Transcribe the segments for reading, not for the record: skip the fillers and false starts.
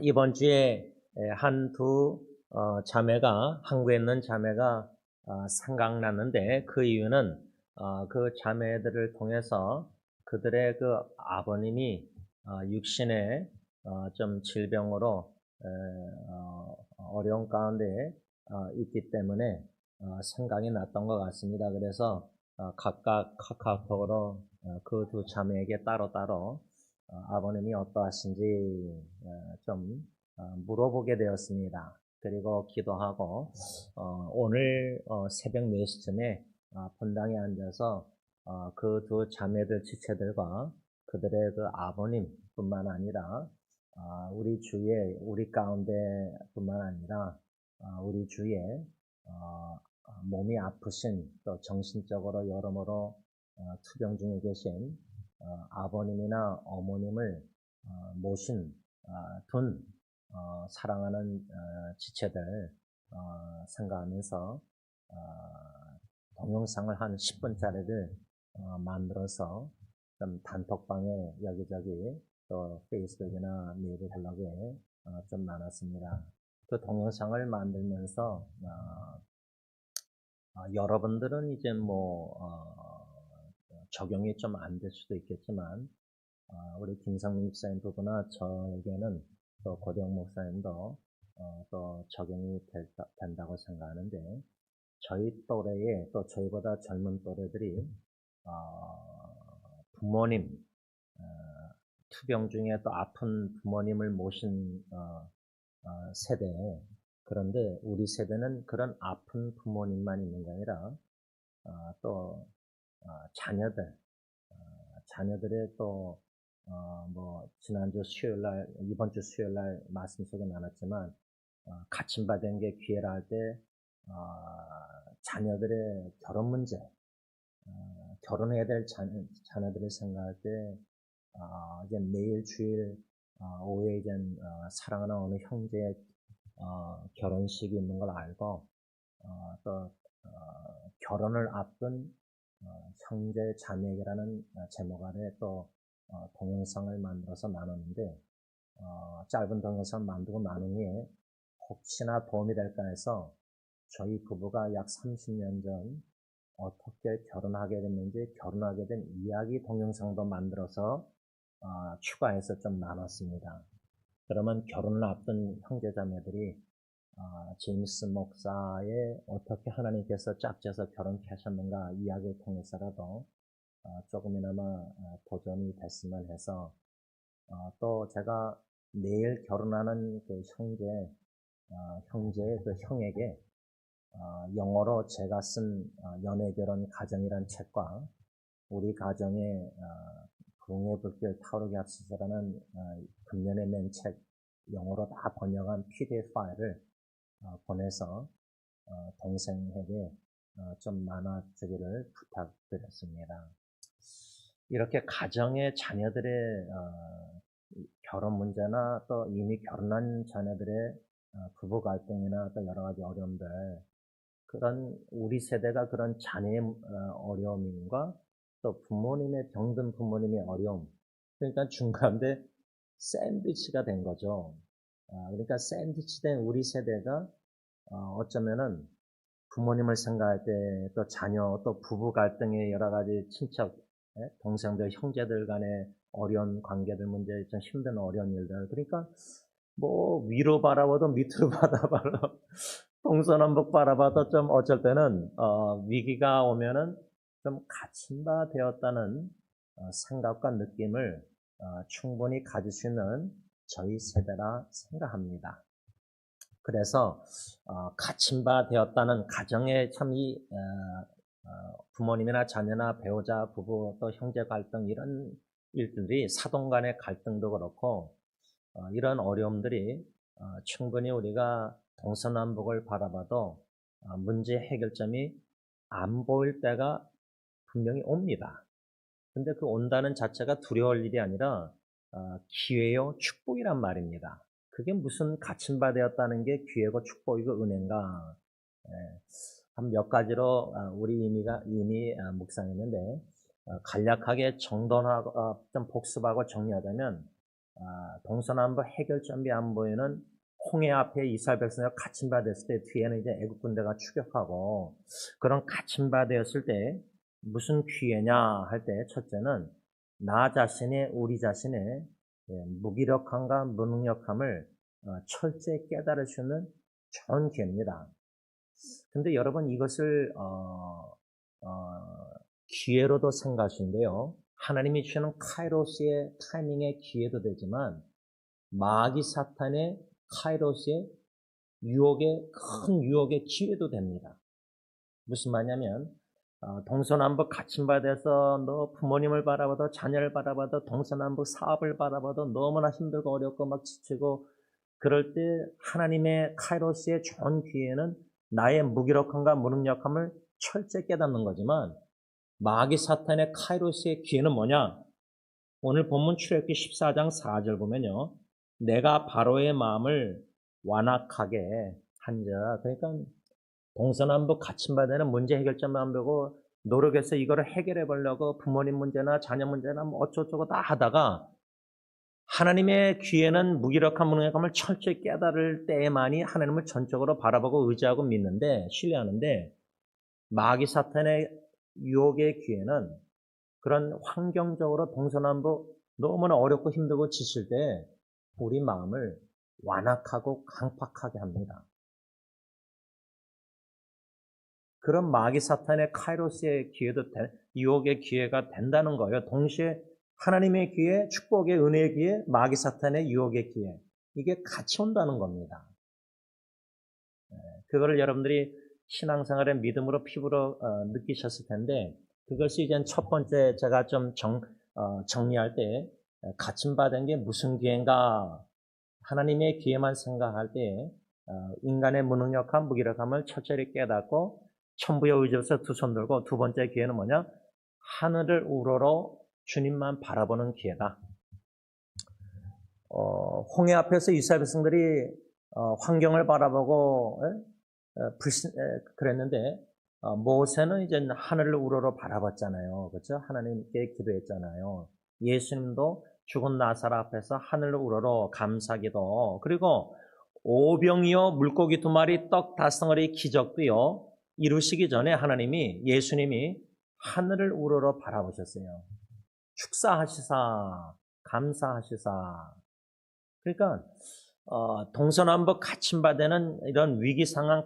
이번 주에 한두 자매가, 한국에 있는 자매가 생각났는데, 그 이유는 그 자매들을 통해서 그들의 그 아버님이 육신의 좀 질병으로 어려운 가운데 있기 때문에 생각이 났던 것 같습니다. 그래서 각각 카카오톡으로 그 두 자매에게 따로따로 아버님이 어떠하신지 좀 물어보게 되었습니다. 그리고 기도하고 오늘 새벽 4시쯤에 본당에 앉아서 그 두 자매들 지체들과 그들의 그 아버님뿐만 아니라 우리 주위에 우리 가운데뿐만 아니라 우리 주위에 몸이 아프신 또 정신적으로 여러모로 투병 중에 계신 아버님이나 어머님을 모신 둔 사랑하는 지체들 생각하면서 동영상을 한 10분짜리를 만들어서 좀 단톡방에 여기저기 또 페이스북이나 메일 블로그에 좀 나눴습니다. 그 동영상을 만들면서 여러분들은 이제 적용이 좀 안 될 수도 있겠지만 우리 김상민 목사님 부부나 저에게는 또 고대영 목사님도 또 적용이 된다고 생각하는데 저희 또래에 또 저희보다 젊은 또래들이 부모님 투병 중에 또 아픈 부모님을 모신 세대. 그런데 우리 세대는 그런 아픈 부모님만 있는 게 아니라 또 자녀들, 자녀들의 또 지난주 수요일날, 이번 주 수요일날 말씀 속에 나눴지만 가침받은 게 기회라 할 때 자녀들의 결혼 문제, 결혼해야 될 자녀들을 생각할 때 이제 매일 주일 오후에 이제 사랑하는 어느 형제의 결혼식이 있는 걸 알고 또 결혼을 앞둔 형제 자매에게라는 제목 아래 또 동영상을 만들어서 나눴는데 짧은 동영상 만들고 나눈 후에 혹시나 도움이 될까 해서 저희 부부가 약 30년 전 어떻게 결혼하게 됐는지 결혼하게 된 이야기 동영상도 만들어서 추가해서 좀 나눴습니다. 그러면 결혼을 앞둔 형제자매들이 제임스 목사의 어떻게 하나님께서 짝지어서 결혼케 하셨는가 이야기를 통해서라도 조금이나마 도전이 됐으면 해서 또 제가 내일 결혼하는 그 형제의 그 형에게 영어로 제가 쓴 연애결혼 가정이란 책과 우리 가정의 부흥의 불길 타오르게 하소서라는 금년에 낸 책 영어로 다 번역한 PDF 파일을 보내서 동생에게 좀 나눠주기를 부탁드렸습니다. 이렇게 가정의 자녀들의 결혼 문제나 또 이미 결혼한 자녀들의 부부 갈등이나 또 여러 가지 어려움들, 그런 우리 세대가 그런 자녀의 어려움과 또 부모님의 병든 부모님의 어려움, 그러니까 중간에 샌드위치가 된 거죠. 그러니까 샌드위치 된 우리 세대가 어쩌면은 부모님을 생각할 때 또 자녀 또 부부 갈등의 여러 가지 친척, 동생들, 형제들 간의 어려운 관계들 문제, 좀 힘든 어려운 일들. 그러니까 위로 바라봐도 밑으로 바라봐도 동서남북 바라봐도 좀 어쩔 때는 위기가 오면은 좀 갇힌 바 되었다는 생각과 느낌을 충분히 가질 수 있는 저희 세대라 생각합니다. 그래서 갇힌 바 되었다는 가정의 참 부모님이나 자녀나 배우자, 부부, 또 형제 갈등 이런 일들이 사돈 간의 갈등도 그렇고 이런 어려움들이 충분히 우리가 동서남북을 바라봐도 문제 해결점이 안 보일 때가 분명히 옵니다. 근데 그 온다는 자체가 두려울 일이 아니라 기회요 축복이란 말입니다. 그게 무슨 갇힌 바 되었다는 게 기회고 축복이고 은혜인가. 한 몇 가지로 우리 이미 묵상했는데 간략하게 정돈하고 좀 복습하고 정리하자면 동서남북 해결점이 안 보이는 홍해 앞에 이스라엘 백성이 갇힌바됐을 때 뒤에는 이제 애국 군대가 추격하고 그런 갇힌바되었을 때 무슨 기회냐 할 때 첫째는 나 자신의 우리 자신의 무기력함과 무능력함을 철저히 깨달을 수 있는 좋은 기회입니다. 근데 여러분 이것을 기회로도 생각하시는데요. 하나님이 주시는 카이로스의 타이밍의 기회도 되지만 마귀 사탄의 카이로스의 유혹의 큰 유혹의 기회도 됩니다. 무슨 말이냐면 동서남북 갇힌바돼서 너 부모님을 바라봐도 자녀를 바라봐도 동서남북 사업을 바라봐도 너무나 힘들고 어렵고 막 지치고 그럴 때 하나님의 카이로스의 좋은 기회는 나의 무기력함과 무능력함을 철저히 깨닫는 거지만 마귀 사탄의 카이로스의 기회는 뭐냐? 오늘 본문 출애굽기 14장 4절 보면요. 내가 바로의 마음을 완악하게 한자. 그러니까 동서남북 갇힌바되는 문제 해결점만 보고 노력해서 이거를 해결해 보려고 부모님 문제나 자녀 문제나 뭐 어쩌고저쩌고 다 하다가 하나님의 귀에는 무기력한 무능력함을 철저히 깨달을 때에만이 하나님을 전적으로 바라보고 의지하고 믿는데 신뢰하는데 마귀 사탄의 유혹의 기회는 그런 환경적으로 동서남북 너무나 어렵고 힘들고 지칠 때 우리 마음을 완악하고 강팍하게 합니다. 그런 마귀 사탄의 카이로스의 기회도 유혹의 기회가 된다는 거예요. 동시에 하나님의 기회, 축복의 은혜의 기회, 마귀 사탄의 유혹의 기회 이게 같이 온다는 겁니다. 그거를 여러분들이 신앙생활의 믿음으로 피부로 느끼셨을 텐데 그것이 이제 첫 번째 제가 좀 정리할 때 갇힌바된 게 무슨 기회인가 하나님의 기회만 생각할 때 인간의 무능력함, 무기력함을 철저히 깨닫고 천부의 의지로서 두 손 들고 두 번째 기회는 뭐냐? 하늘을 우러러 주님만 바라보는 기회다. 홍해 앞에서 이스라엘 백성들이 환경을 바라보고 그랬는데 모세는 이제 하늘을 우러러 바라봤잖아요. 그렇죠? 하나님께 기도했잖아요. 예수님도 죽은 나사렛 앞에서 하늘을 우러러 감사기도 그리고 오병이어 물고기 2마리 떡 5덩어리 기적도요. 이루시기 전에 하나님이 예수님이 하늘을 우러러 바라보셨어요. 축사하시사 감사하시사 그러니까 동서남북 갇힌바되는 이런 위기 상황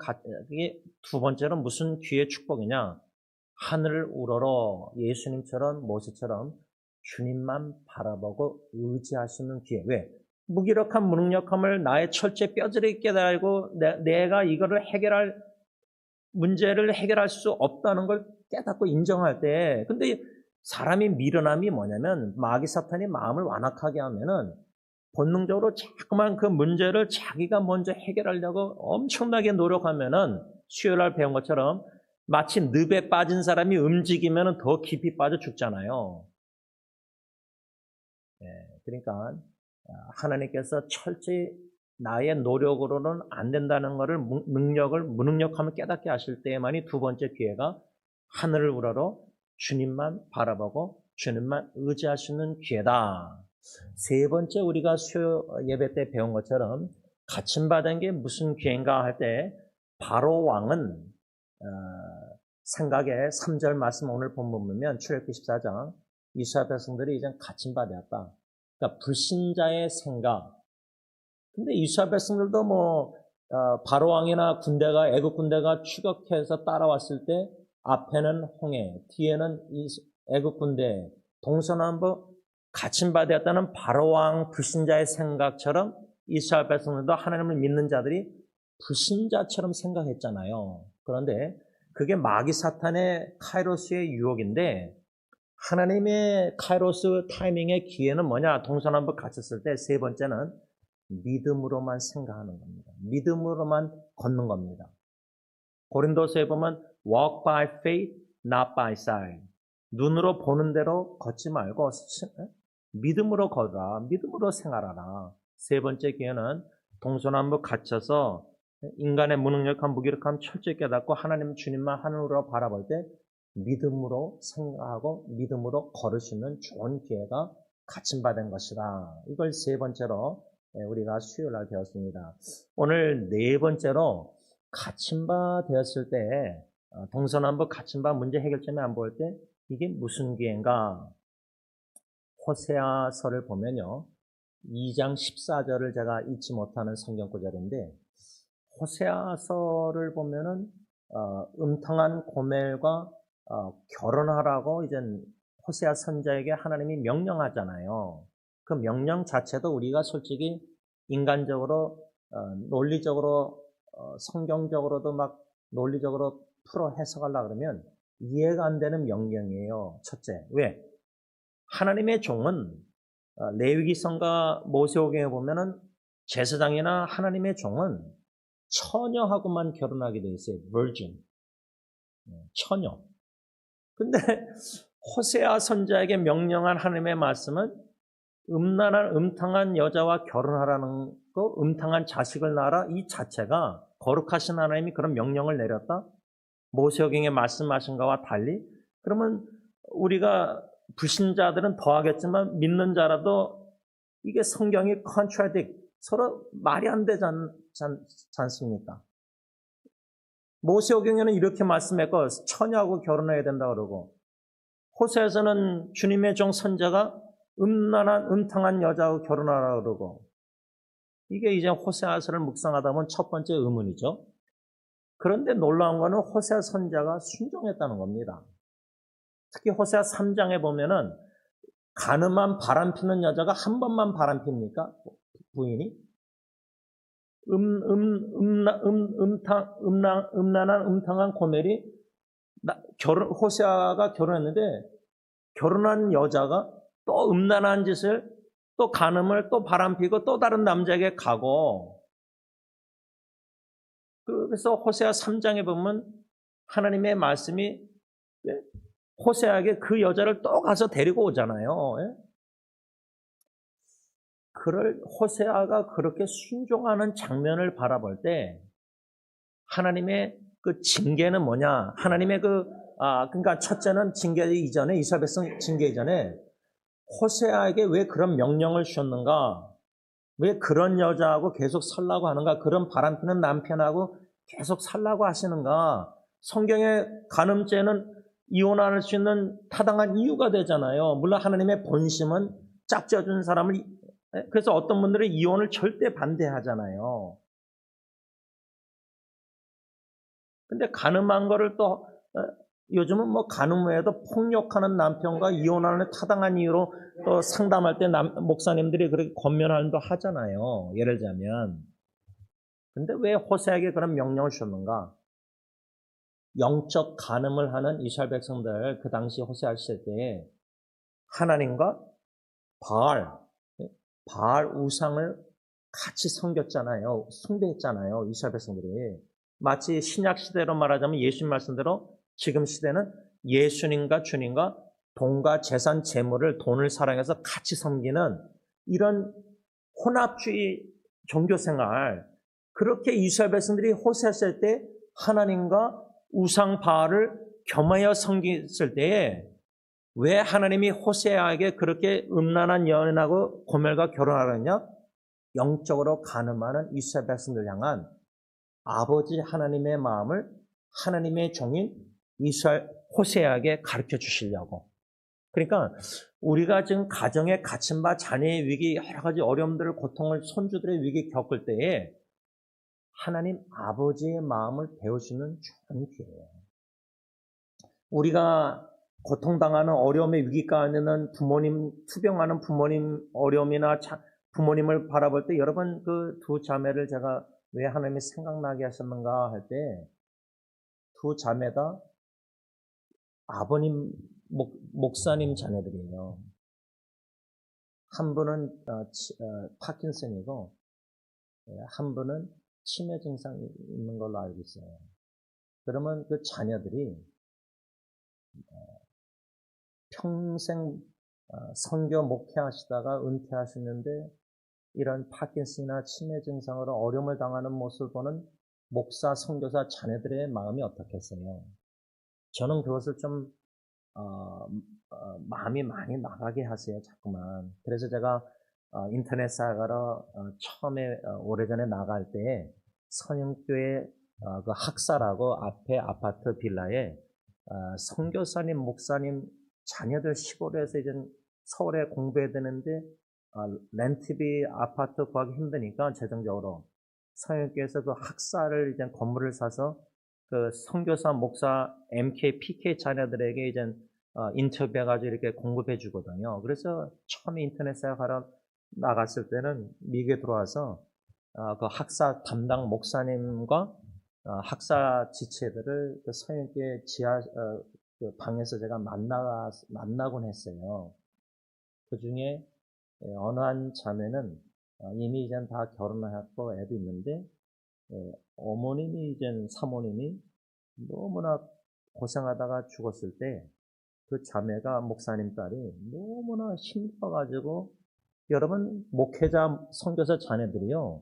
이게 두 번째로 무슨 기회 축복이냐 하늘을 우러러 예수님처럼 모세처럼 주님만 바라보고 의지하시는 기회. 왜? 무기력한 무능력함을 나의 철제 뼈저리 깨달고 내가 이거를 문제를 해결할 수 없다는 걸 깨닫고 인정할 때 근데 사람이 미련함이 뭐냐면 마귀 사탄이 마음을 완악하게 하면은 본능적으로 자꾸만 그 문제를 자기가 먼저 해결하려고 엄청나게 노력하면은 수요일 날 배운 것처럼 마치 늪에 빠진 사람이 움직이면은 더 깊이 빠져 죽잖아요. 그러니까 하나님께서 철저히 나의 노력으로는 안 된다는 것을 무능력함을 깨닫게 하실 때에만이 두 번째 기회가 하늘을 우러러 주님만 바라보고 주님만 의지할 수 있는 기회다. 세 번째 우리가 수요 예배 때 배운 것처럼 갇힌바된 게 무슨 기회인가 할 때 바로 왕은 생각에 3절 말씀 오늘 본문 보면 출애굽기 14장 이스라엘 백성들이 이제 갇힌바되었다. 그러니까 불신자의 생각. 근데 이스라엘 백성들도 바로 왕이나 군대가 애국 군대가 추격해서 따라왔을 때 앞에는 홍해, 뒤에는 애국 군대, 동서남북 갇힌바되었다는 바로왕 불신자의 생각처럼 이스라엘 백성들도 하나님을 믿는 자들이 불신자처럼 생각했잖아요. 그런데 그게 마귀 사탄의 카이로스의 유혹인데 하나님의 카이로스 타이밍의 기회는 뭐냐? 동서남북 갇혔을 때 세 번째는 믿음으로만 생각하는 겁니다. 믿음으로만 걷는 겁니다. 고린도서에 보면 walk by faith, not by sight. 눈으로 보는 대로 걷지 말고 믿음으로 걸어라. 믿음으로 생활하라. 세 번째 기회는 동서남북 갇혀서 인간의 무능력함, 무기력함 철저히 깨닫고 하나님 주님만 하늘으로 바라볼 때 믿음으로 생각하고 믿음으로 걸을 수 있는 좋은 기회가 갇힘받은 것이다. 이걸 세 번째로 우리가 수요일 날 배웠습니다. 오늘 네 번째로 갇힘받았을 때 동서남북 갇힘받 문제 해결점이 안 보일 때 이게 무슨 기회인가? 호세아서를 보면요. 2장 14절을 제가 잊지 못하는 성경 구절인데 호세아서를 보면은 음탕한 고멜과 결혼하라고 이제 호세아 선자에게 하나님이 명령하잖아요. 그 명령 자체도 우리가 솔직히 인간적으로 논리적으로 성경적으로도 막 논리적으로 풀어 해석하려고 그러면 이해가 안 되는 명령이에요. 첫째, 왜? 하나님의 종은 레위기성과 모세오경에 보면은 제사장이나 하나님의 종은 처녀하고만 결혼하게 돼 있어요. virgin, 처녀. 근데 호세아 선자에게 명령한 하나님의 말씀은 음란한 음탕한 여자와 결혼하라는 거, 음탕한 자식을 낳아라 이 자체가 거룩하신 하나님이 그런 명령을 내렸다. 모세오경에 말씀하신 것과 달리 그러면 우리가 불신자들은 더 하겠지만 믿는 자라도 이게 성경이 contradict 서로 말이 안 되지 않습니까? 모세오경에는 이렇게 말씀했고 처녀하고 결혼해야 된다 그러고 호세에서는 주님의 종 선자가 음란한 음탕한 여자하고 결혼하라 그러고 이게 이제 호세아서를 묵상하다 보면 첫 번째 의문이죠. 그런데 놀라운 거는 호세아 선자가 순종했다는 겁니다. 특히 호세아 3장에 보면은 가늠한 바람피는 여자가 한 번만 바람핍니까? 부인이? 음란한 음탕한 고멜이 호세아가 결혼했는데 결혼한 여자가 또 음란한 짓을 또 간음을 또 바람피고 또 다른 남자에게 가고 그래서 호세아 3장에 보면 하나님의 말씀이 호세아에게 그 여자를 또 가서 데리고 오잖아요. 그럴 호세아가 그렇게 순종하는 장면을 바라볼 때 하나님의 그 징계는 뭐냐? 하나님의 그러니까 첫째는 징계 이전에 이스라엘 백성 징계 이전에 호세아에게 왜 그런 명령을 주셨는가? 왜 그런 여자하고 계속 살라고 하는가? 그런 바람피는 남편하고 계속 살라고 하시는가? 성경의 간음죄는 이혼할 수 있는 타당한 이유가 되잖아요. 물론 하나님의 본심은 짝지어준 사람을 그래서 어떤 분들은 이혼을 절대 반대하잖아요. 근데 간음한 거를 또 요즘은 뭐 간음 외에도 폭력하는 남편과 이혼하는 타당한 이유로 또 상담할 때 목사님들이 그렇게 권면하는 도 하잖아요. 예를 들자면. 근데 왜 호세에게 그런 명령을 주셨는가? 영적 간음을 하는 이스라엘 백성들 그 당시 호세아 시대 때 하나님과 바알 우상을 같이 섬겼잖아요. 숭배했잖아요. 이스라엘 백성들이. 마치 신약 시대로 말하자면 예수님 말씀대로 지금 시대는 예수님과 주님과 돈과 재산, 재물을 돈을 사랑해서 같이 섬기는 이런 혼합주의 종교생활 그렇게 이스라엘 백성들이 호세했을 때 하나님과 우상 바알을 겸하여 섬겼을 때에 왜 하나님이 호세아에게 그렇게 음란한 여인하고 고멜과 결혼하라 했냐? 영적으로 간음하는 이스라엘 백성들 향한 아버지 하나님의 마음을 하나님의 종인 이스라엘 호세아에게 가르쳐 주시려고. 그러니까 우리가 지금 가정에 갇힌 자녀의 위기, 여러 가지 어려움들을 고통을 손주들의 위기 겪을 때에 하나님 아버지의 마음을 배울 수 있는 좋은 기회예요. 우리가 고통당하는 어려움의 위기 가운데는 부모님, 투병하는 부모님 어려움이나 부모님을 바라볼 때 여러분 그 두 자매를 제가 왜 하나님이 생각나게 하셨는가 할 때 두 자매 다 아버님, 목사님 자녀들이에요. 한 분은 파킨슨이고 한 분은 치매 증상이 있는 걸로 알고 있어요. 그러면 그 자녀들이 평생 선교 목회하시다가 은퇴하시는데 이런 파킨슨이나 치매 증상으로 어려움을 당하는 모습을 보는 목사, 선교사 자녀들의 마음이 어떻겠어요? 저는 그것을 좀 마음이 많이 나가게 하세요, 자꾸만. 그래서 제가 인터넷 사역하러 처음에 오래전에 나갈 때 선영교회 그 학사라고 앞에 아파트 빌라에 선교사님, 목사님 자녀들 시골에서 이제 서울에 공부해야 되는데 렌트비 아파트 구하기 힘드니까 재정적으로 선영교회에서 그 학사를 이제 건물을 사서 그 선교사, 목사, MK, PK 자녀들에게 이제 인터뷰해가지고 이렇게 공급해 주거든요. 그래서 처음에 인터넷 사역하러 나갔을 때는 미국에 들어와서 그 학사 담당 목사님과 학사 지체들을 그 서영교회 지하 그 방에서 제가 만나곤 했어요. 그 중에 어느 한 자매는 이미 이제 다 결혼하고 애도 있는데 어머님이 이제 사모님이 너무나 고생하다가 죽었을 때 그 자매가 목사님 딸이 너무나 힘들어가지고 여러분 목회자 선교사 자녀들이요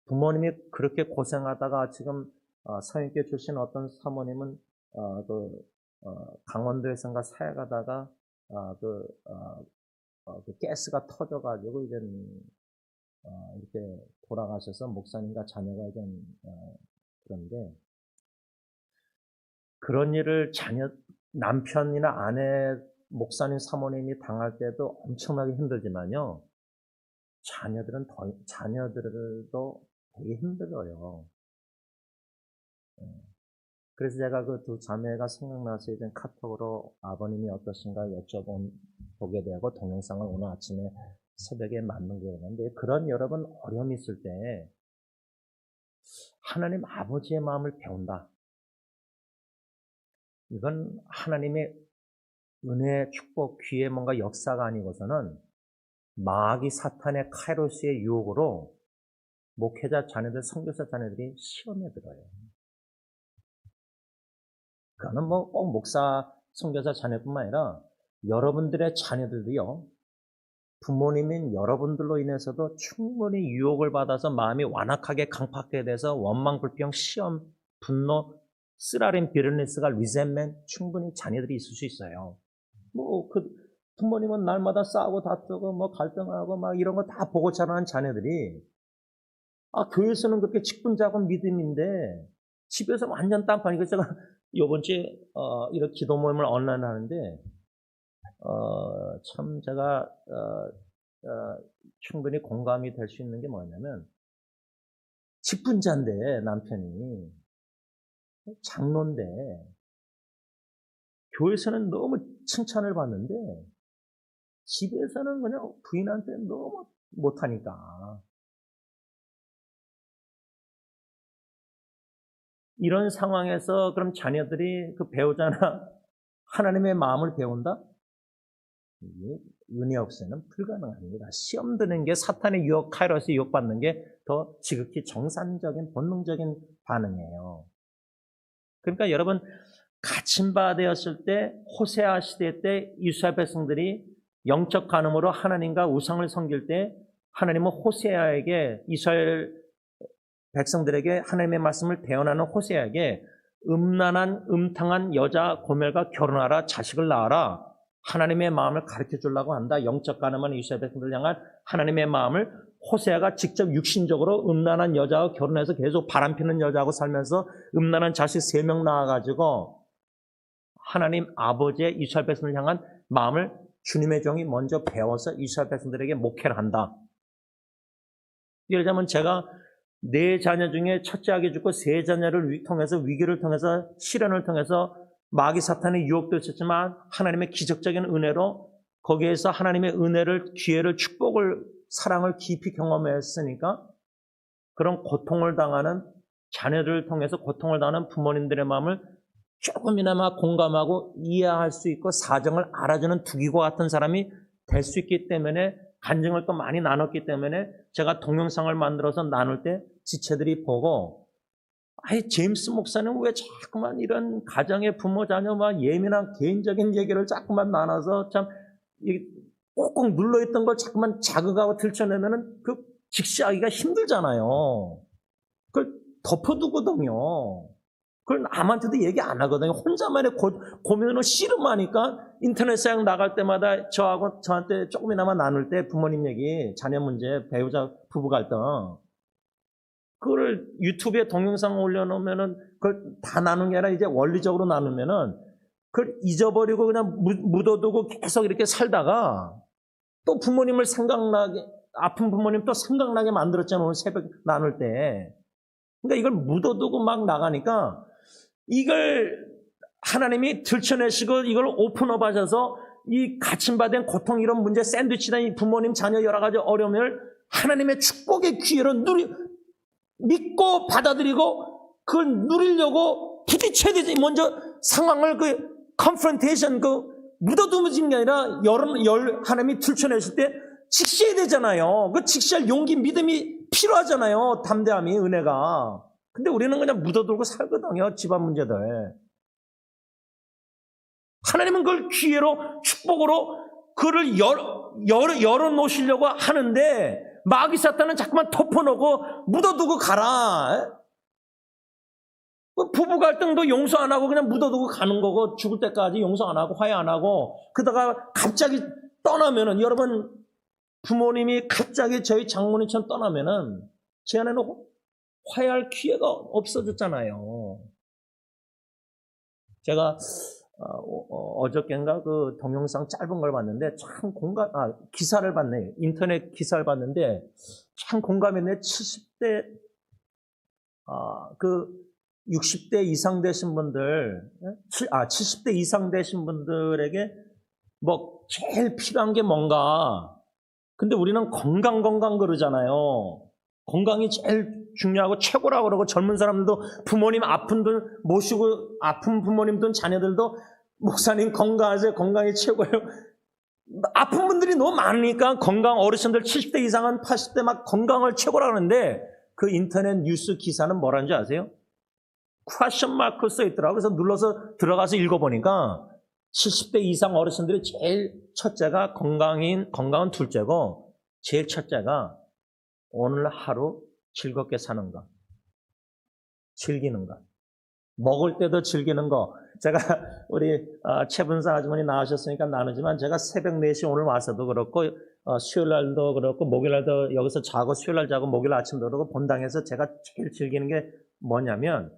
부모님이 그렇게 고생하다가 지금 사역교회 출신 어떤 사모님은 강원도에선가 사역하다가 그 가스가 터져가지고 이제 이렇게 돌아가셔서 목사님과 자녀가 이제 그런데 그런 일을 남편이나 아내, 목사님, 사모님이 당할 때도 엄청나게 힘들지만요. 자녀들도 되게 힘들어요. 그래서 제가 그 두 자매가 생각나서 이제 카톡으로 아버님이 어떠신가 여쭤보게 되고 동영상을 오늘 아침에 새벽에 만든 거였는데 그런 여러분 어려움이 있을 때 하나님 아버지의 마음을 배운다. 이건 하나님의 은혜, 축복, 귀의 뭔가 역사가 아니고서는 마귀 사탄의 카이로스의 유혹으로 목회자 자녀들, 선교사 자녀들이 시험에 들어요. 그거는 뭐 꼭 목사, 선교사 자녀뿐만 아니라 여러분들의 자녀들도요. 부모님인 여러분들로 인해서도 충분히 유혹을 받아서 마음이 완악하게 강팍하게 돼서 원망, 불평, 시험, 분노, 쓰라린 비르니스가 리젠맨 충분히 자녀들이 있을 수 있어요. 부모님은 날마다 싸우고 다투고 갈등하고 이런 거 다 보고 자라는 자녀들이 교회에서는 그렇게 직분자고 믿음인데 집에서 완전 딴판이고 제가 요번 주에 이런 기도 모임을 온라인 하는데 참 제가 충분히 공감이 될 수 있는 게 뭐냐면 직분자인데 남편이 장로인데 교회에서는 너무 칭찬을 받는데 집에서는 그냥 부인한테 너무 못하니까 이런 상황에서 그럼 자녀들이 그 배우자나 하나님의 마음을 배운다? 이게 은혜 없이는 불가능합니다. 시험 드는 게 사탄의 유혹, 카이로스 유혹받는 게 더 지극히 정상적인 본능적인 반응이에요. 그러니까 여러분 갇힌바 되었을 때 호세아 시대 때 이스라엘 백성들이 영적 간음으로 하나님과 우상을 섬길 때 하나님은 호세아에게 이스라엘 백성들에게 하나님의 말씀을 대언하는 호세아에게 음란한 음탕한 여자 고멜과 결혼하라 자식을 낳아라 하나님의 마음을 가르쳐 주려고 한다. 영적 간음한 이스라엘 백성들을 향한 하나님의 마음을 호세아가 직접 육신적으로 음란한 여자와 결혼해서 계속 바람피는 여자하고 살면서 음란한 자식 3명 낳아가지고 하나님 아버지의 이스라엘 백성을 향한 마음을 주님의 종이 먼저 배워서 이스라엘 백성들에게 목회를 한다. 예를 들자면 제가 4자녀 중에 첫째 아기 죽고 3자녀를 통해서 위기를 통해서 시련을 통해서 마귀 사탄의 유혹도 있었지만 하나님의 기적적인 은혜로 거기에서 하나님의 은혜를 기회를 축복을 사랑을 깊이 경험했으니까 그런 고통을 당하는 자녀들을 통해서 고통을 당하는 부모님들의 마음을 조금이나마 공감하고 이해할 수 있고 사정을 알아주는 두기과 같은 사람이 될 수 있기 때문에 간증을 또 많이 나눴기 때문에 제가 동영상을 만들어서 나눌 때 지체들이 보고 제임스 목사는 왜 자꾸만 이런 가정의 부모 자녀 예민한 개인적인 얘기를 자꾸만 나눠서 참 꼭꼭 눌러있던 걸 자꾸만 자극하고 들춰내면은 그 직시하기가 힘들잖아요. 그걸 덮어두거든요. 그걸 남한테도 얘기 안 하거든요. 혼자만의 고민으로 씨름하니까 인터넷에 나갈 때마다 저한테 조금이나마 나눌 때 부모님 얘기, 자녀 문제, 배우자 부부 갈등, 그걸 유튜브에 동영상 올려놓으면은 그걸 다 나누는 게 아니라 이제 원리적으로 나누면은 그걸 잊어버리고 그냥 묻어두고 계속 이렇게 살다가 또 부모님을 생각나게, 아픈 부모님 또 생각나게 만들었잖아요. 오늘 새벽 나눌 때. 그러니까 이걸 묻어두고 막 나가니까 이걸 하나님이 들춰내시고 이걸 오픈업 하셔서 이 갇힘받은 고통 이런 문제, 샌드위치나 이 부모님 자녀 여러 가지 어려움을 하나님의 축복의 기회로 믿고 받아들이고 그걸 누리려고 부딪혀야 되지. 먼저 상황을 컨프런테이션 묻어두는 게 아니라 하나님이 들춰내실 때 직시해야 되잖아요. 그 직시할 용기, 믿음이 필요하잖아요. 담대함이, 은혜가. 근데 우리는 그냥 묻어두고 살거든요. 집안 문제들. 하나님은 그걸 기회로, 축복으로 그를 열어놓으시려고 하는데 마귀 사탄은 자꾸만 덮어놓고 묻어두고 가라. 부부 갈등도 용서 안 하고 그냥 묻어두고 가는 거고 죽을 때까지 용서 안 하고 화해 안 하고 그러다가 갑자기 떠나면은 여러분 부모님이 갑자기 저희 장모님처럼 떠나면은 제 안에는 화해할 기회가 없어졌잖아요. 제가 어저께인가 그 동영상 짧은 걸 봤는데 참 기사를 봤네. 인터넷 기사를 봤는데 참 공감했네. 70대 60대 이상 되신 분들, 70대 이상 되신 분들에게 뭐 제일 필요한 게 뭔가. 근데 우리는 건강 그러잖아요. 건강이 제일 중요하고 최고라고 그러고 젊은 사람들도 부모님 아픈 분 모시고 아픈 부모님들 자녀들도 목사님 건강하세요. 건강이 최고예요. 아픈 분들이 너무 많으니까 건강 어르신들 70대 이상은 80대 막 건강을 최고라고 하는데 그 인터넷 뉴스 기사는 뭐라는 줄 아세요? 퀘션 마크 써 있더라고요. 그래서 눌러서 들어가서 읽어보니까 70대 이상 어르신들이 제일 첫째가 건강은 둘째고 제일 첫째가 오늘 하루 즐겁게 사는 것, 즐기는 것, 먹을 때도 즐기는 거. 제가 우리 최분사 아주머니 나오셨으니까 나누지만 제가 새벽 4시 오늘 와서도 그렇고 수요일 날도 그렇고 목요일 날도 여기서 자고 수요일 날 자고 목요일 아침도 그렇고 본당에서 제가 제일 즐기는 게 뭐냐면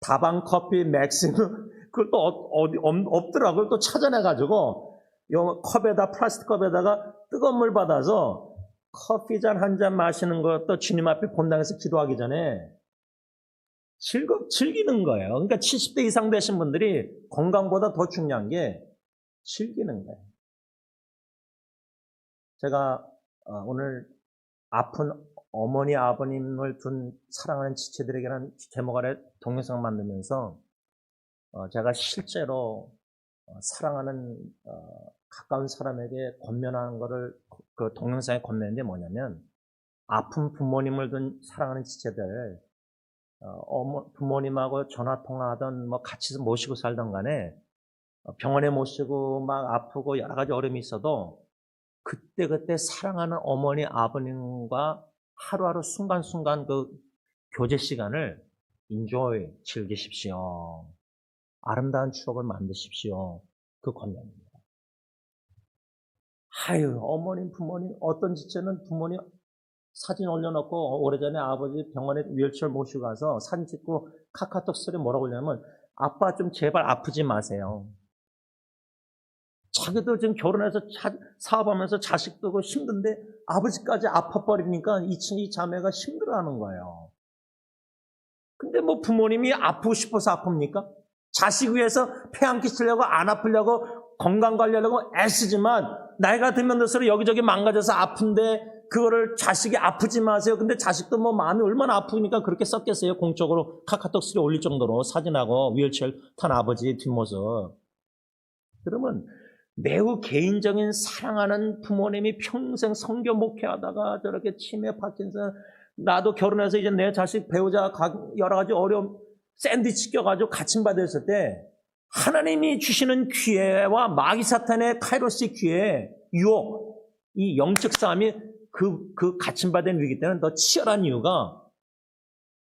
다방 커피 맥시멈 그걸 또 어디 없더라고요. 또 찾아내가지고 요 컵에다 플라스틱 컵에다가 뜨거운 물 받아서 커피 잔 한 잔 마시는 것도 주님 앞에 본당에서 기도하기 전에 즐기는 거예요. 그러니까 70대 이상 되신 분들이 건강보다 더 중요한 게 즐기는 거예요. 제가 오늘 아픈 어머니 아버님을 둔 사랑하는 지체들에게는 제목 아래 동영상 만들면서 제가 실제로 사랑하는 가까운 사람에게 권면하는 거를 그 동영상에 권면한 게 뭐냐면 아픈 부모님을 둔 사랑하는 지체들 부모님하고 전화 통화하던 뭐 같이 모시고 살던 간에 병원에 모시고 막 아프고 여러 가지 어려움이 있어도 그때 사랑하는 어머니 아버님과 하루하루 순간순간 그 교제 시간을 enjoy 즐기십시오. 아름다운 추억을 만드십시오. 그 권면입니다. 어머님, 부모님, 어떤 지체는 부모님 사진 올려놓고 오래전에 아버지 병원에 휠체어 모시고 가서 사진 찍고 카카오톡 스토리 뭐라고 올리냐면 아빠 좀 제발 아프지 마세요. 자기도 지금 결혼해서 사업하면서 자식도 그 힘든데 아버지까지 아파버리니까 이 자매가 힘들어하는 거예요. 근데 뭐 부모님이 아프고 싶어서 아픕니까? 자식 위해서 폐 안 끼치려고 안 아프려고 건강 관리하려고 애쓰지만 나이가 들면 들수록 여기저기 망가져서 아픈데 그거를 자식이 아프지 마세요. 근데 자식도 뭐 마음이 얼마나 아프니까 그렇게 썼겠어요. 공적으로 카카오톡 스토리 올릴 정도로 사진하고 휠체어 탄 아버지의 뒷모습. 그러면 매우 개인적인 사랑하는 부모님이 평생 선교 목회하다가 저렇게 치매, 파킨슨, 나도 결혼해서 이제 내 자식 배우자 여러 가지 어려움 샌드위치 껴가지고 갇힘받았을 때 하나님이 주시는 기회와 마귀 사탄의 카이로스의 기회, 유혹, 이 영적 싸움이 그 갇힘받은 위기 때는 더 치열한 이유가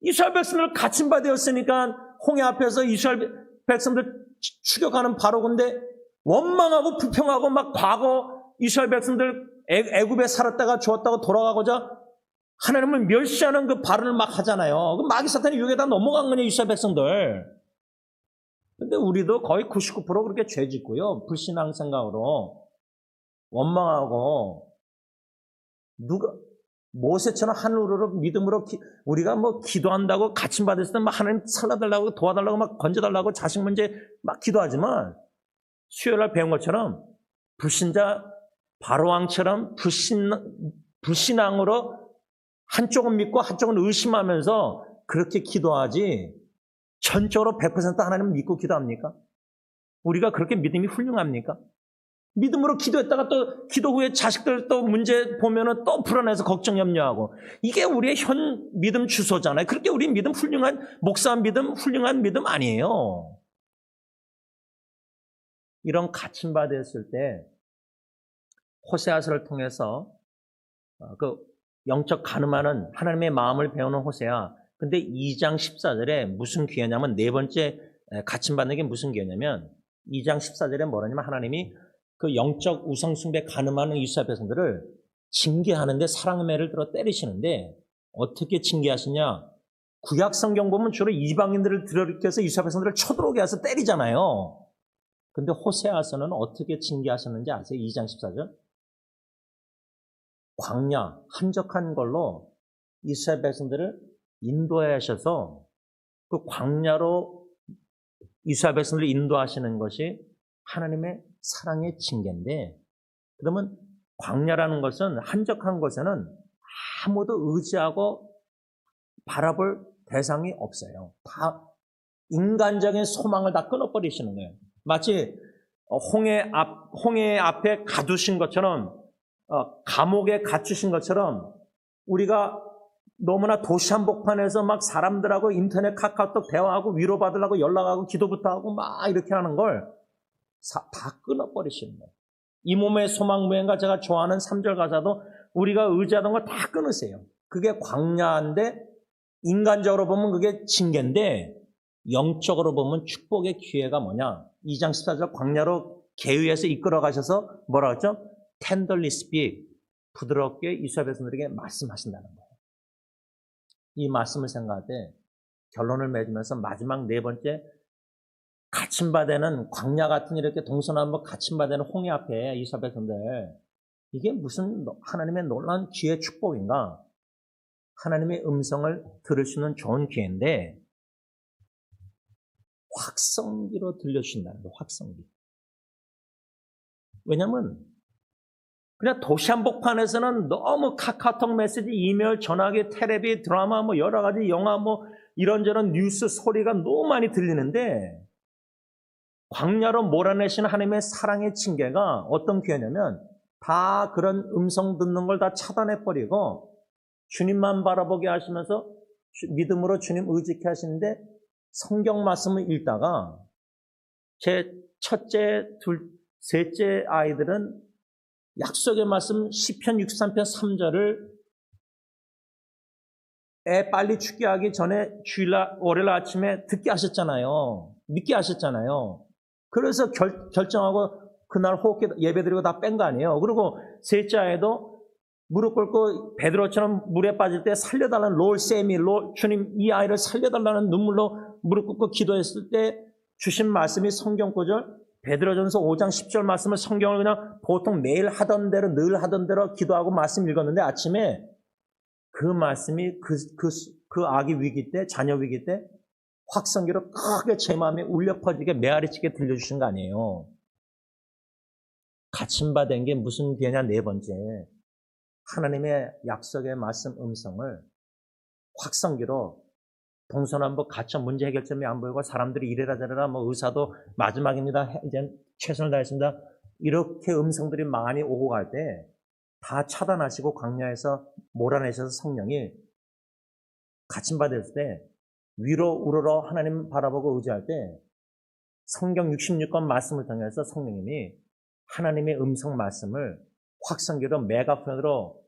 이스라엘 백성을 갇힘받았으니까 홍해 앞에서 이스라엘 백성들 추격하는 바로 근데 원망하고 불평하고 막 과거 이스라엘 백성들 애굽에 살았다가 죽었다고 돌아가고자 하나님을 멸시하는 그 발언을 막 하잖아요. 그 마귀 사탄이 유혹에다 넘어간 거냐 이스라엘 백성들. 근데 우리도 거의 99% 그렇게 죄 짓고요. 불신앙 생각으로 원망하고 누가 모세처럼 하늘으로 믿음으로 우리가 뭐 기도한다고 가침 받았을 때 막 하나님 살려달라고 도와달라고 막 건져달라고 자식 문제 막 기도하지만 수요일날 배운 것처럼 불신자 바로왕처럼 불신앙으로 한쪽은 믿고 한쪽은 의심하면서 그렇게 기도하지 전적으로 100% 하나님을 믿고 기도합니까? 우리가 그렇게 믿음이 훌륭합니까? 믿음으로 기도했다가 또 기도 후에 자식들 또 문제 보면은 또 불안해서 걱정 염려하고 이게 우리의 현 믿음 주소잖아요. 그렇게 우리 믿음 훌륭한 목사 믿음 훌륭한 믿음 아니에요. 이런 갇힘받았을 때 호세아서를 통해서 그 영적 가늠하는 하나님의 마음을 배우는 호세아. 근데 2장 14절에 무슨 기회냐면 네 번째 갇힘받는 게 무슨 기회냐면 2장 14절에 뭐라냐면 하나님이 그 영적 우상숭배 가늠하는 이스라엘 백성들을 징계하는데 사랑의 매를 들어 때리시는데 어떻게 징계하시냐? 구약 성경 보면 주로 이방인들을 들이켜서 이스라엘 백성들을 쳐들어오게 해서 때리잖아요. 근데 호세아서는 어떻게 징계하셨는지 아세요? 2장 14절. 광야, 한적한 걸로 이스라엘 백성들을 인도하셔서 그 광야로 이스라엘 백성들을 인도하시는 것이 하나님의 사랑의 징계인데 그러면 광야라는 것은 한적한 곳에는 아무도 의지하고 바라볼 대상이 없어요. 다 인간적인 소망을 다 끊어버리시는 거예요. 마치 홍해 앞에 가두신 것처럼 감옥에 갇히신 것처럼 우리가 너무나 도시 한복판에서 막 사람들하고 인터넷 카카오톡 대화하고 위로받으려고 연락하고 기도부터 하고 막 이렇게 하는 걸 다 끊어버리시는 거예요. 이 몸의 소망 무행과 제가 좋아하는 3절 가사도 우리가 의지하던 걸 다 끊으세요. 그게 광야인데 인간적으로 보면 그게 징계인데 영적으로 보면 축복의 기회가 뭐냐? 2장 14절 광야로 계위해서 이끌어 가셔서 뭐라 그랬죠? tenderly speak, 부드럽게 이스라엘 백성들에게 말씀하신다는 거예요. 이 말씀을 생각할 때 결론을 맺으면서 마지막 네 번째 갇힘받는 광야 같은 이렇게 동서남북 갇힘받는 홍해 앞에 이스라엘 백성들 이게 무슨 하나님의 놀라운 기회 축복인가? 하나님의 음성을 들을 수 있는 좋은 기회인데 확성기로 들려주신다는 거예요. 확성기. 왜냐하면 그냥 도시 한복판에서는 너무 카카오톡 메시지, 이메일, 전화기, 텔레비, 드라마, 뭐 여러 가지 영화, 뭐 이런저런 뉴스 소리가 너무 많이 들리는데 광야로 몰아내신 하나님의 사랑의 징계가 어떤 기회냐면 다 그런 음성 듣는 걸 다 차단해버리고 주님만 바라보게 하시면서 믿음으로 주님 의지케 하시는데 성경 말씀을 읽다가 제 첫째, 셋째 아이들은 약속의 말씀 시편 63편 3절을 애 빨리 죽게 하기 전에 월요일 아침에 듣게 하셨잖아요. 믿게 하셨잖아요. 그래서 결정하고 그날 호흡기 예배드리고 다 뺀 거 아니에요. 그리고 셋째 아이도 무릎 꿇고 베드로처럼 물에 빠질 때 살려달라는 주님 이 아이를 살려달라는 눈물로 무릎 꿇고 기도했을 때 주신 말씀이 성경 구절 베드로전서 5장 10절 말씀을 성경을 그냥 보통 매일 하던 대로 늘 하던 대로 기도하고 말씀 읽었는데 아침에 그 말씀이 그 아기 위기 때 자녀 위기 때 확성기로 크게 제 마음에 울려 퍼지게 메아리치게 들려주신 거 아니에요. 갇힘받은 게 무슨 기회냐? 네 번째 하나님의 약속의 말씀 음성을 확성기로 동서남북 갇혀 문제 해결점이 안 보이고 사람들이 이래라 저래라 뭐 의사도 마지막입니다. 이제 최선을 다했습니다. 이렇게 음성들이 많이 오고 갈 때 다 차단하시고 광야에서 몰아내셔서 성령이 갇힘받았을 때 위로 우러러 하나님 바라보고 의지할 때 성경 66권 말씀을 통해서 성령님이 하나님의 음성 말씀을 확성기로 메가폰으로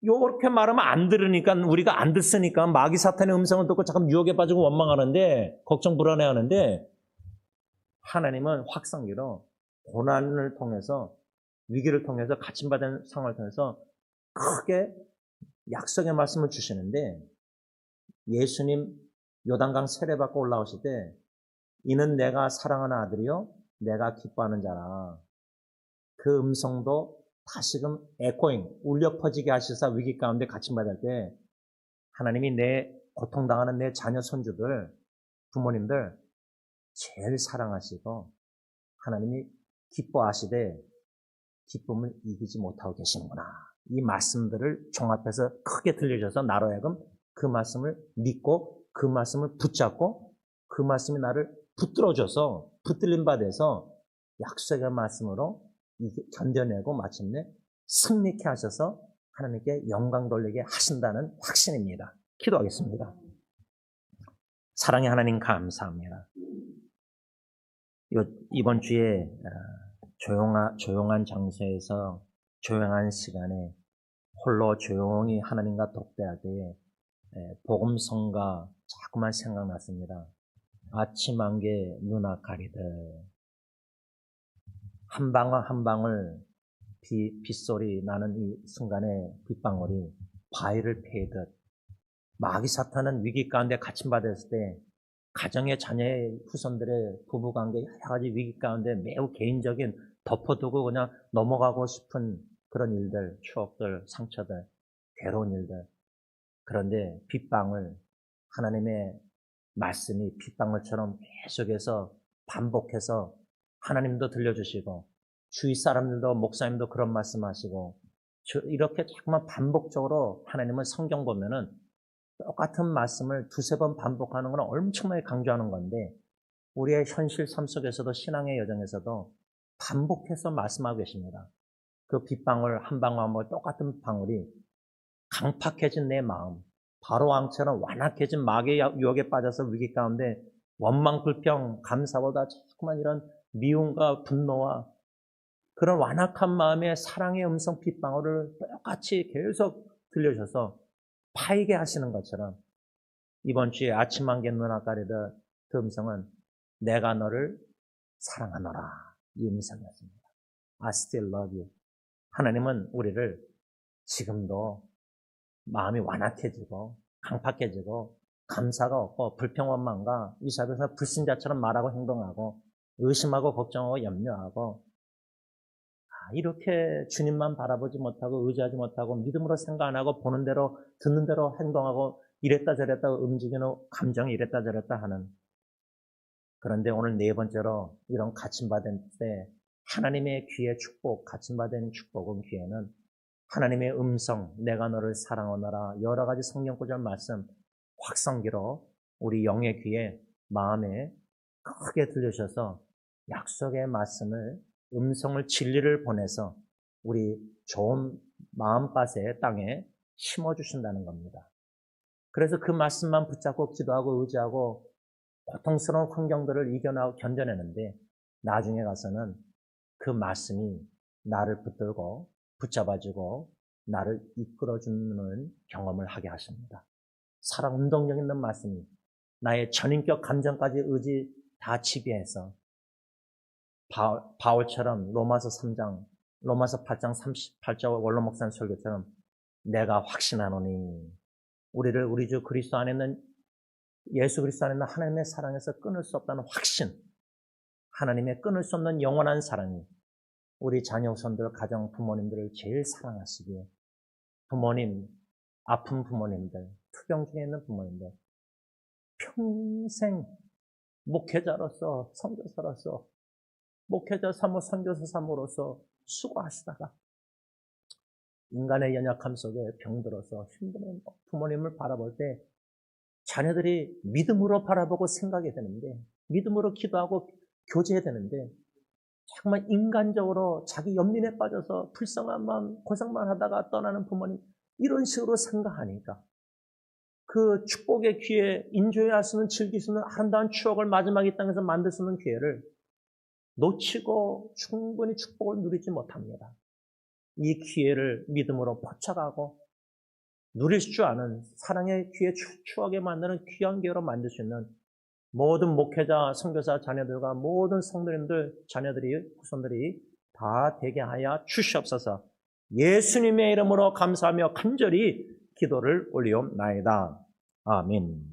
요렇게 말하면 안 들으니까, 우리가 안 듣으니까 마귀 사탄의 음성을 듣고 잠깐 유혹에 빠지고 원망하는데, 걱정 불안해하는데, 하나님은 확성기로 고난을 통해서, 위기를 통해서, 갇힘받은 상황을 통해서 크게 약속의 말씀을 주시는데, 예수님 요단강 세례받고 올라오실 때 이는 내가 사랑하는 아들이요 내가 기뻐하는 자라. 그 음성도 다시금 에코잉 울려 퍼지게 하시사 위기 가운데 갇힘받을 때 하나님이 내 고통당하는 내 자녀 손주들 부모님들 제일 사랑하시고 하나님이 기뻐하시되 기쁨을 이기지 못하고 계시는구나. 이 말씀들을 종합해서 크게 들려줘서 나로 하여금 그 말씀을 믿고 그 말씀을 붙잡고 그 말씀이 나를 붙들어줘서 붙들림 바 돼서 약속의 말씀으로 견뎌내고 마침내 승리케 하셔서 하나님께 영광 돌리게 하신다는 확신입니다. 기도하겠습니다. 사랑의 하나님 감사합니다. 이번 주에 조용한 장소에서 조용한 시간에 홀로 조용히 하나님과 독대하게 복음성가 자꾸만 생각났습니다. 아침 안개 누나 가리듯 한 방울 한 방울 빗소리 나는 이 순간에 빗방울이 바위를 패듯 마귀 사탄은 위기 가운데 갇힘받았을 때 가정의 자녀의 후손들의 부부관계 여러 가지 위기 가운데 매우 개인적인 덮어두고 그냥 넘어가고 싶은 그런 일들, 추억들, 상처들, 괴로운 일들. 그런데 빗방울, 하나님의 말씀이 빗방울처럼 계속해서 반복해서 하나님도 들려주시고 주위 사람들도 목사님도 그런 말씀하시고 이렇게 자꾸만 반복적으로 하나님은 성경 보면은 똑같은 말씀을 두세 번 반복하는 건 엄청나게 강조하는 건데 우리의 현실 삶 속에서도 신앙의 여정에서도 반복해서 말씀하고 계십니다. 그 빗방울 한 방울 한 방울 똑같은 방울이 강팍해진 내 마음, 바로왕처럼 완악해진 마귀의 유혹에 빠져서 위기 가운데 원망, 불평, 감사보다 자꾸만 이런 미움과 분노와 그런 완악한 마음에 사랑의 음성 빗방울을 똑같이 계속 들려줘서 파이게 하시는 것처럼 이번 주에 아침 안개 누나 가리듯 그 음성은 내가 너를 사랑하노라 이 음성이었습니다. I still love you. 하나님은 우리를 지금도 마음이 완악해지고 강팍해지고 감사가 없고 불평원망과 이 사회에서 불신자처럼 말하고 행동하고 의심하고 걱정하고 염려하고 이렇게 주님만 바라보지 못하고 의지하지 못하고 믿음으로 생각 안 하고 보는 대로 듣는 대로 행동하고 이랬다 저랬다 움직이는 감정이 이랬다 저랬다 하는 그런데 오늘 네 번째로 이런 갇힘받은 때 하나님의 귀의 축복, 갇힘받은 축복은 귀에는 하나님의 음성, 내가 너를 사랑하노라 여러 가지 성경 구절 말씀 확성기로 우리 영의 귀에 마음에 크게 들려주셔서 약속의 말씀을 음성을 진리를 보내서 우리 좋은 마음밭의 땅에 심어주신다는 겁니다. 그래서 그 말씀만 붙잡고 기도하고 의지하고 고통스러운 환경들을 견뎌내는데 나중에 가서는 그 말씀이 나를 붙들고 붙잡아주고 나를 이끌어주는 경험을 하게 하십니다. 사랑 운동력 있는 말씀이 나의 전인격 감정까지 의지 다 지배해서 바울처럼 로마서 3장, 로마서 8장 38절 원로 목사님 설교처럼 내가 확신하노니 우리를 우리 주 그리스도 안에 있는 예수 그리스도 안에 있는 하나님의 사랑에서 끊을 수 없다는 확신, 하나님의 끊을 수 없는 영원한 사랑이 우리 자녀 후손들, 가정 부모님들을 제일 사랑하시기에 부모님, 아픈 부모님들, 투병 중에 있는 부모님들 평생 목회자로서 선교사로서 목회자 사모 선교사 사모로서 수고하시다가 인간의 연약함 속에 병들어서 힘든 부모님을 바라볼 때 자녀들이 믿음으로 바라보고 생각이 되는데 믿음으로 기도하고 교제해야 되는데 정말 인간적으로 자기 연민에 빠져서 불쌍한 마음 고생만 하다가 떠나는 부모님 이런 식으로 생각하니까 그 축복의 기회 인조해야 할 수 있는 즐길 수 있는 아름다운 추억을 마지막 이 땅에서 만들 수 있는 기회를 놓치고 충분히 축복을 누리지 못합니다. 이 기회를 믿음으로 포착하고 누릴 줄 아는 사랑의 귀에 추하게 만드는 귀한 기회로 만들 수 있는 모든 목회자, 선교사 자녀들과 모든 성도님들, 자녀들이, 후손들이 다 되게 하여 주시옵소서. 예수님의 이름으로 감사하며 간절히 기도를 올리옵나이다. 아멘.